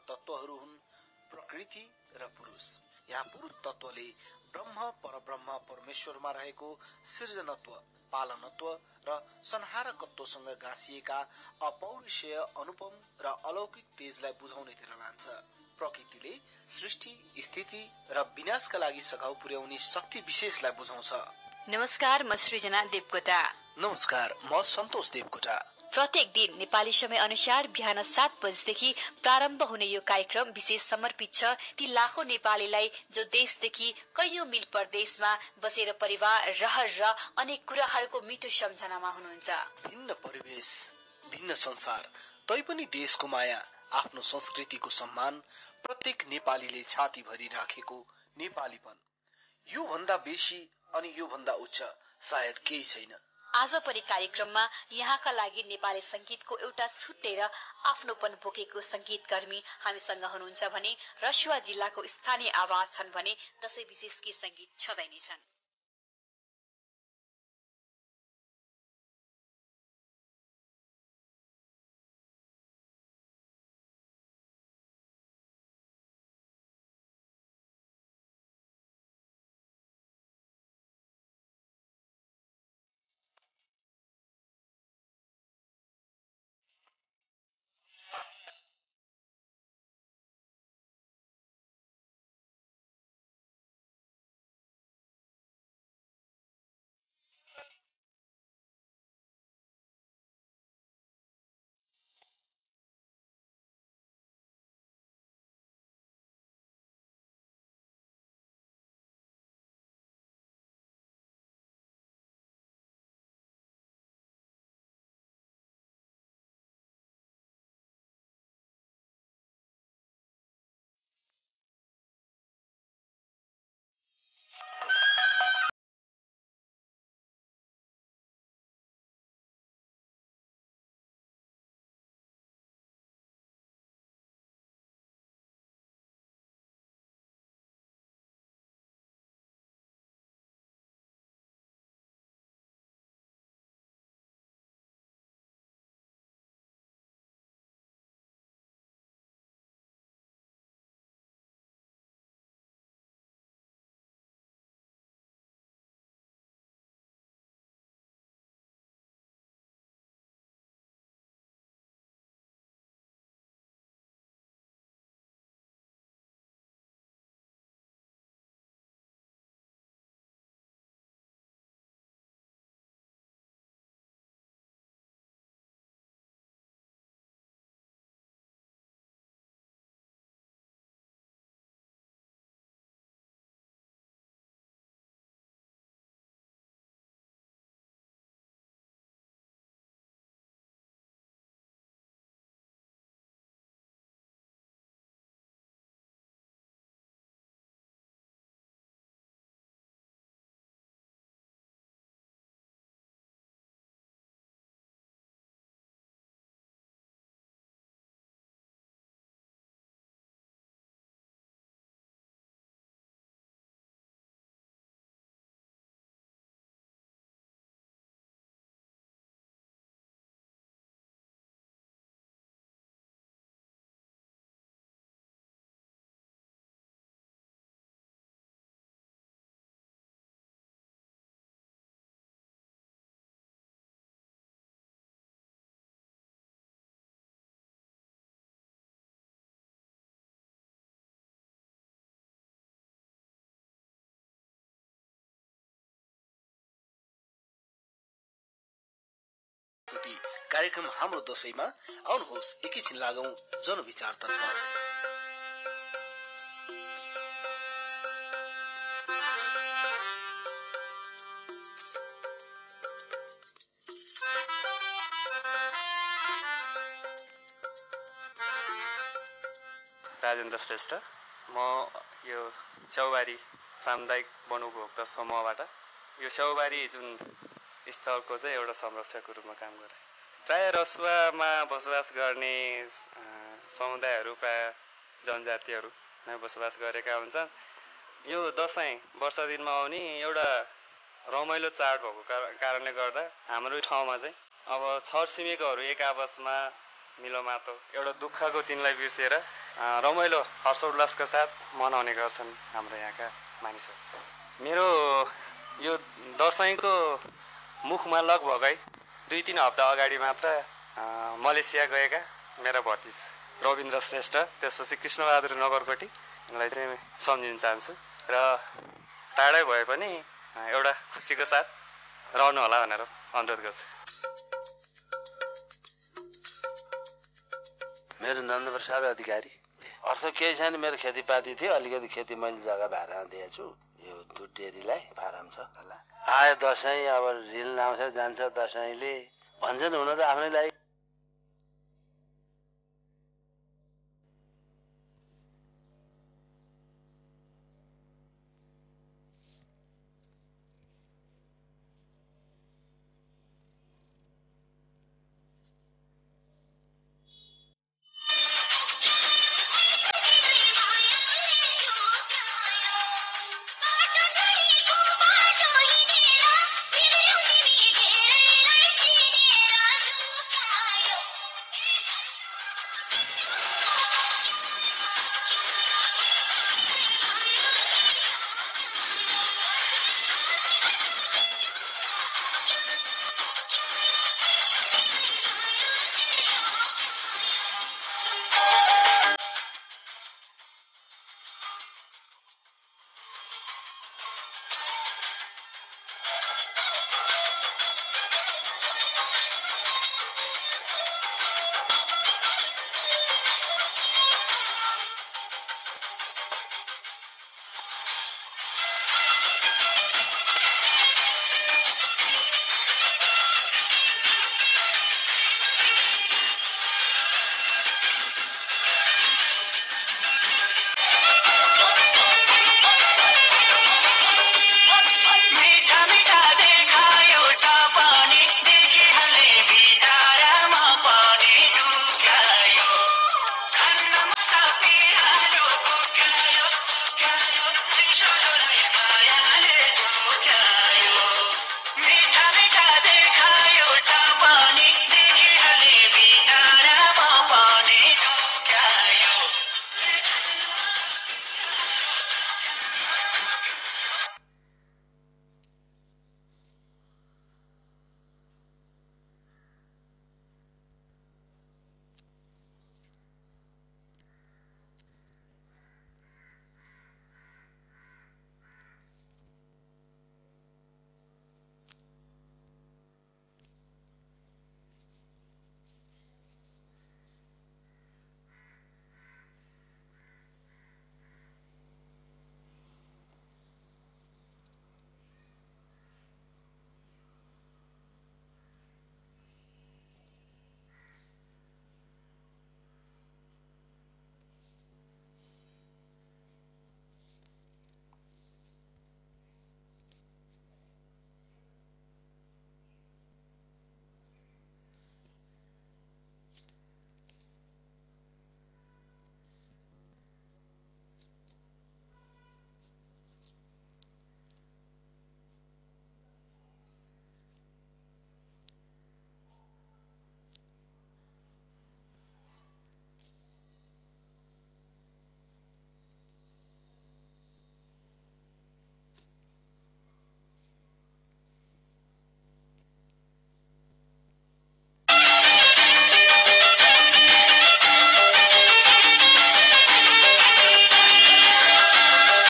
तत्त्वहरू हुन् प्रकृति र पुरुष। यहाँ पुरुष तत्त्वले ब्रह्म, परब्रह्म, परमेश्वरमा रहेको सृजनत्व, पालनत्व र संहारकत्वसँग गाँसिएका अपौरुषेय, अनुपम र अलौकिक तेजलाई बुझाउनेतिर लान्छ। प्रकृतिले सृष्टि, स्थिति र विनाशका लागि सघाउ पुर्याउने शक्ति विशेषलाई बुझाउँछ। नमस्कार, म सृजना देवकोटा। नमस्कार, म सन्तोष देवकोटा। प्रत्येक दिन नेपाली समय अनुसार बिहान 7 बजेदेखि प्रारम्भ हुने यो कार्यक्रम विशेष समर्पित छ ती लाखौं नेपालीलाई जो देशदेखि कैयौं मिल परदेशमा बसेर परिवार, रहर र अनेक कुराहरूको मिठो सम्झनामा हुनुहुन्छ। भिन्न परिवेश, भिन्न संसार, तैपनि देशको माया, आफ्नो संस्कृतिको सम्मान, प्रत्येक नेपालीले छाती भरि राखेको नेपालीपन, यो भन्दा बेसी अनि यो भन्दा उच्च सायद केही छैन। आज पनि कार्यक्रममा यहाँका लागि नेपाली संगीतको एउटा छुट्टै र आफ्नोपन बोकेको संगीतकर्मी हामीसँग हुनुहुन्छ भने रसुवा जिल्लाको स्थानीय आवाज छन् भने दशैं विशेषकी संगीत छँदै नै छन्। कार्यक्रम हाम्रो दशैंमा आउनुहोस् एकैछिन लागौं जनविचारतर्फ। राजेन्द्र श्रेष्ठ, म यो स्याउबारी सामुदायिक वनोपभोक्ता समूहबाट यो स्याउबारी जुन स्थलको चाहिँ एउटा संरक्षकको रूपमा काम गरेँ। प्राय रसुवामा बसोबास गर्ने समुदायहरू प्राय जनजातिहरू नै बसोबास गरेका हुन्छन्। यो दशैं वर्ष दिनमा आउने एउटा रमाइलो चाड भएको कारणले गर्दा हाम्रो ठाउँमा चाहिँ अब छरछिमेकीहरू एक आपसमा मिलोमातो एउटा दुःखको दिनलाई बिर्सेर रमाइलो हर्षोल्लासका साथ मनाउने गर्छन् हाम्रो यहाँका मानिसहरू। मेरो यो दसैँको मुखमा लगभग है 2-3 हप्ता अगाडि मात्र मलेसिया गएका मेरा भतिज रविन्द्र श्रेष्ठ त्यसपछि कृष्णबहादुर नगरकोटीलाई चाहिँ सम्झिन चाहन्छु र टाढै भए पनि एउटा खुसीको साथ रहनु होला भनेर अनुरोध गर्छु। मेरो नन्दप्रसाद अधिकारी। अर्थ केही छैन, मेरो खेतीपाती थियो, अलिकति खेती मैले जग्गा भाडामा दिएको छु। यो दुध डेरीलाई फारम छ। आयो दसैँ, अब रिल आउँछ जान्छ दसैँले भन्छन्, हुन त आफ्नै लागि